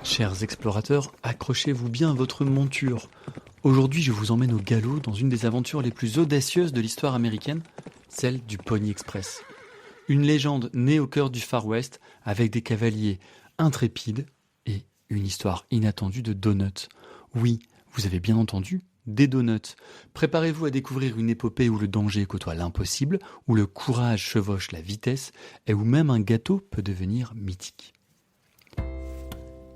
Chers explorateurs, accrochez-vous bien à votre monture. Aujourd'hui, je vous emmène au galop dans une des aventures les plus audacieuses de l'histoire américaine, celle du Pony Express. Une légende née au cœur du Far West, avec des cavaliers intrépides et une histoire inattendue de donuts. Oui, vous avez bien entendu, des donuts. Préparez-vous à découvrir une épopée où le danger côtoie l'impossible, où le courage chevauche la vitesse et où même un gâteau peut devenir mythique.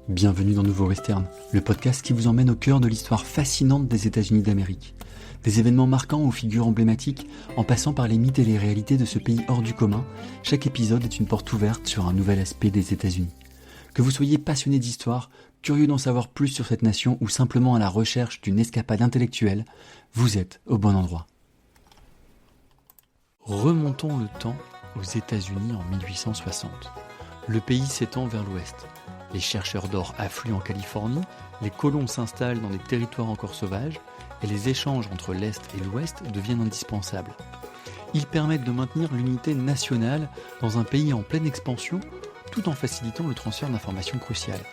Bienvenue dans Nouveau Western, le podcast qui vous emmène au cœur de l'histoire fascinante des États-Unis d'Amérique. Des événements marquants aux figures emblématiques, en passant par les mythes et les réalités de ce pays hors du commun, chaque épisode est une porte ouverte sur un nouvel aspect des États-Unis. Que vous soyez passionné d'histoire, curieux d'en savoir plus sur cette nation ou simplement à la recherche d'une escapade intellectuelle, vous êtes au bon endroit. Remontons le temps aux États-Unis en 1860. Le pays s'étend vers l'ouest. Les chercheurs d'or affluent en Californie, les colons s'installent dans des territoires encore sauvages, et les échanges entre l'Est et l'Ouest deviennent indispensables. Ils permettent de maintenir l'unité nationale dans un pays en pleine expansion, tout en facilitant le transfert d'informations cruciales.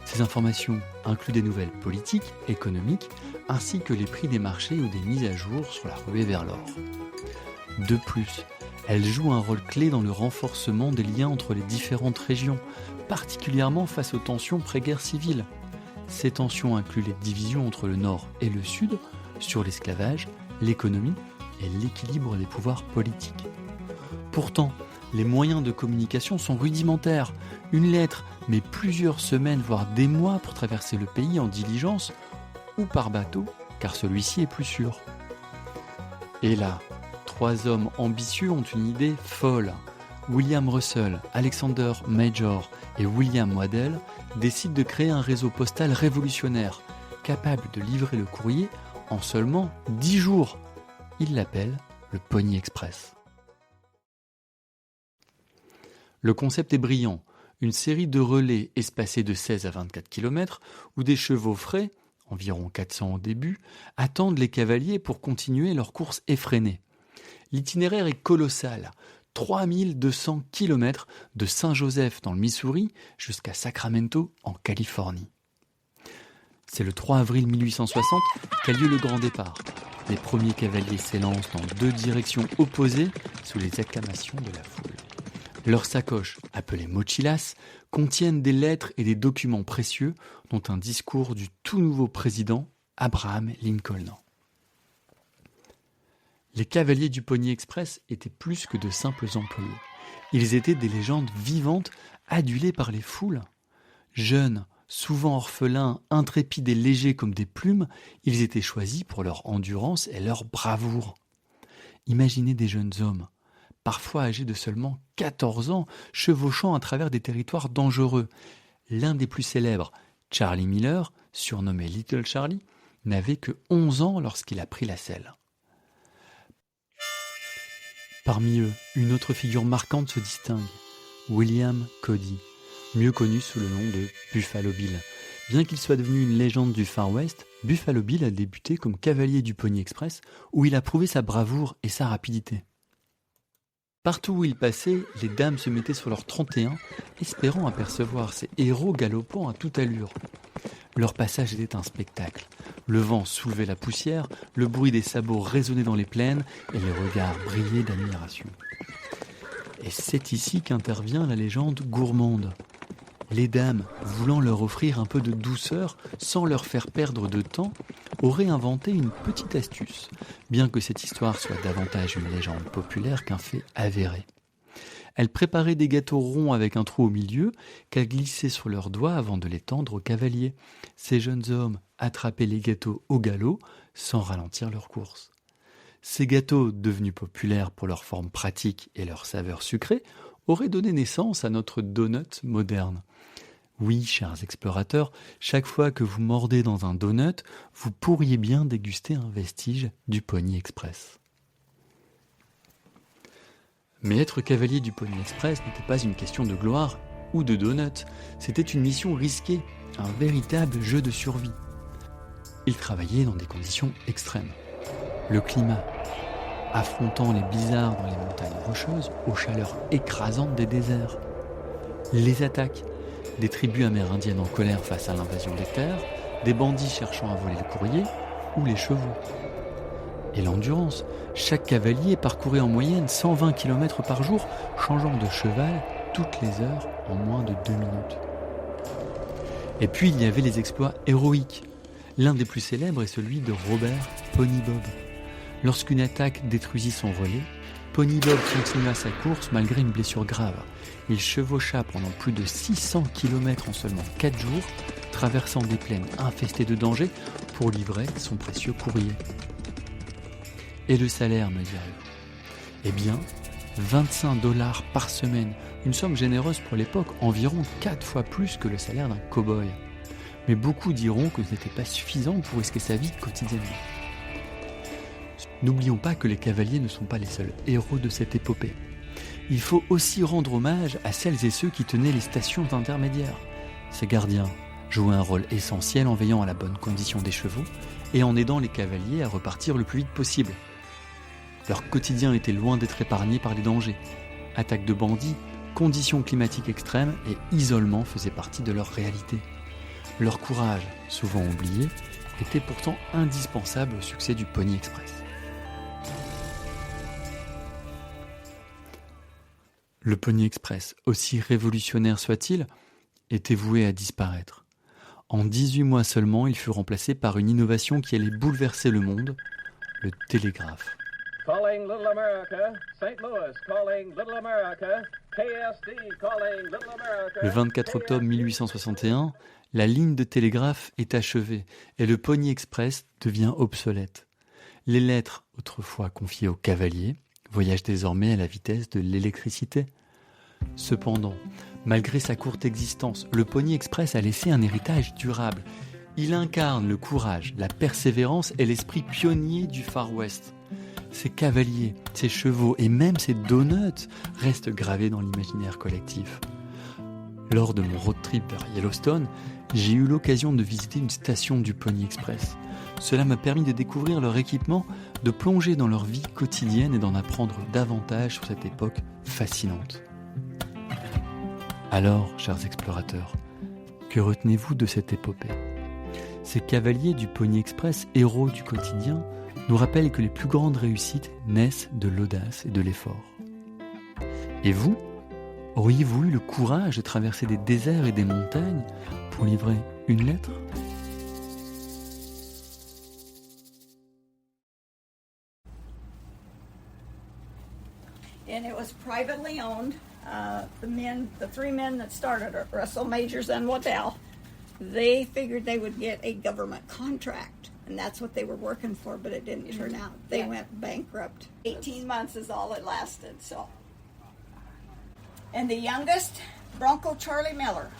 Ces informations incluent des nouvelles politiques, économiques, ainsi que les prix des marchés ou des mises à jour sur la ruée vers l'or. De plus, elles jouent un rôle clé dans le renforcement des liens entre les différentes régions, particulièrement face aux tensions pré-guerre civile. Ces tensions incluent les divisions entre le Nord et le Sud sur l'esclavage, l'économie et l'équilibre des pouvoirs politiques. Pourtant, les moyens de communication sont rudimentaires. Une lettre met plusieurs semaines, voire des mois pour traverser le pays en diligence ou par bateau, car celui-ci est plus sûr. Et là, 3 hommes ambitieux ont une idée folle. William Russell, Alexander Major et William Waddell décident de créer un réseau postal révolutionnaire, capable de livrer le courrier en seulement 10 jours. Ils l'appellent le Pony Express. Le concept est brillant, une série de relais espacés de 16 à 24 km où des chevaux frais, environ 400 au début, attendent les cavaliers pour continuer leur course effrénée. L'itinéraire est colossal, 3200 km de Saint-Joseph dans le Missouri jusqu'à Sacramento en Californie. C'est le 3 avril 1860 qu'a lieu le grand départ. Les premiers cavaliers s'élancent dans 2 directions opposées sous les acclamations de la foule. Leurs sacoches, appelées mochilas, contiennent des lettres et des documents précieux, dont un discours du tout nouveau président Abraham Lincoln. Les cavaliers du Pony Express étaient plus que de simples employés. Ils étaient des légendes vivantes, adulées par les foules. Jeunes, souvent orphelins, intrépides et légers comme des plumes, ils étaient choisis pour leur endurance et leur bravoure. Imaginez des jeunes hommes, parfois âgés de seulement 14 ans, chevauchant à travers des territoires dangereux. L'un des plus célèbres, Charlie Miller, surnommé Little Charlie, n'avait que 11 ans lorsqu'il a pris la selle. Parmi eux, une autre figure marquante se distingue, William Cody, mieux connu sous le nom de Buffalo Bill. Bien qu'il soit devenu une légende du Far West, Buffalo Bill a débuté comme cavalier du Pony Express où il a prouvé sa bravoure et sa rapidité. Partout où il passait, les dames se mettaient sur leur 31, espérant apercevoir ces héros galopant à toute allure. Leur passage était un spectacle. Le vent soulevait la poussière, le bruit des sabots résonnait dans les plaines et les regards brillaient d'admiration. Et c'est ici qu'intervient la légende gourmande. Les dames, voulant leur offrir un peu de douceur sans leur faire perdre de temps, auraient inventé une petite astuce, bien que cette histoire soit davantage une légende populaire qu'un fait avéré. Elles préparaient des gâteaux ronds avec un trou au milieu qu'elles glissaient sur leurs doigts avant de les tendre aux cavaliers. Ces jeunes hommes attrapaient les gâteaux au galop sans ralentir leur course. Ces gâteaux, devenus populaires pour leur forme pratique et leur saveur sucrée, auraient donné naissance à notre donut moderne. Oui, chers explorateurs, chaque fois que vous mordez dans un donut, vous pourriez bien déguster un vestige du Pony Express. Mais être cavalier du Pony Express n'était pas une question de gloire ou de donuts, c'était une mission risquée, un véritable jeu de survie. Ils travaillaient dans des conditions extrêmes. Le climat, affrontant les blizzards dans les montagnes rocheuses aux chaleurs écrasantes des déserts. Les attaques, des tribus amérindiennes en colère face à l'invasion des terres, des bandits cherchant à voler le courrier ou les chevaux. Et l'endurance, chaque cavalier parcourait en moyenne 120 km par jour, changeant de cheval toutes les heures en moins de 2 minutes. Et puis il y avait les exploits héroïques. L'un des plus célèbres est celui de Robert Pony Bob. Lorsqu'une attaque détruisit son relais, Pony Bob continua sa course malgré une blessure grave. Il chevaucha pendant plus de 600 km en seulement 4 jours, traversant des plaines infestées de dangers pour livrer son précieux courrier. Et le salaire, me direz-vous ? Eh bien, 25 $ par semaine, une somme généreuse pour l'époque, environ 4 fois plus que le salaire d'un cow-boy. Mais beaucoup diront que ce n'était pas suffisant pour risquer sa vie quotidiennement. N'oublions pas que les cavaliers ne sont pas les seuls héros de cette épopée. Il faut aussi rendre hommage à celles et ceux qui tenaient les stations intermédiaires. Ces gardiens jouaient un rôle essentiel en veillant à la bonne condition des chevaux et en aidant les cavaliers à repartir le plus vite possible. Leur quotidien était loin d'être épargné par les dangers. Attaques de bandits, conditions climatiques extrêmes et isolement faisaient partie de leur réalité. Leur courage, souvent oublié, était pourtant indispensable au succès du Pony Express. Le Pony Express, aussi révolutionnaire soit-il, était voué à disparaître. En 18 mois seulement, il fut remplacé par une innovation qui allait bouleverser le monde, le télégraphe. Calling Little America, St. Louis, calling Little America, KSD, calling Little America. Le 24 octobre 1861, la ligne de télégraphe est achevée et le Pony Express devient obsolète. Les lettres, autrefois confiées aux cavaliers, voyagent désormais à la vitesse de l'électricité. Cependant, malgré sa courte existence, le Pony Express a laissé un héritage durable. Il incarne le courage, la persévérance et l'esprit pionnier du Far West. Ces cavaliers, ces chevaux et même ces donuts restent gravés dans l'imaginaire collectif. Lors de mon road trip vers Yellowstone, j'ai eu l'occasion de visiter une station du Pony Express. Cela m'a permis de découvrir leur équipement, de plonger dans leur vie quotidienne et d'en apprendre davantage sur cette époque fascinante. Alors, chers explorateurs, que retenez-vous de cette épopée ? Ces cavaliers du Pony Express, héros du quotidien, nous rappellent que les plus grandes réussites naissent de l'audace et de l'effort. Et vous ? Auriez-vous eu le courage de traverser des déserts et des montagnes pour livrer une lettre ? And it was privately owned. The 3 men that started it, Russell, Majors, and Waddell, they figured they would get a government contract. And that's what they were working for, but it didn't turn out. They went bankrupt. 18 months is all it lasted, so. And the youngest, Bronco Charlie Miller,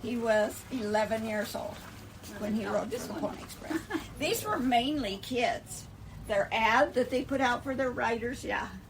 he was 11 years old when he rode the Pony Express. These were mainly kids. Their ad that they put out for their riders,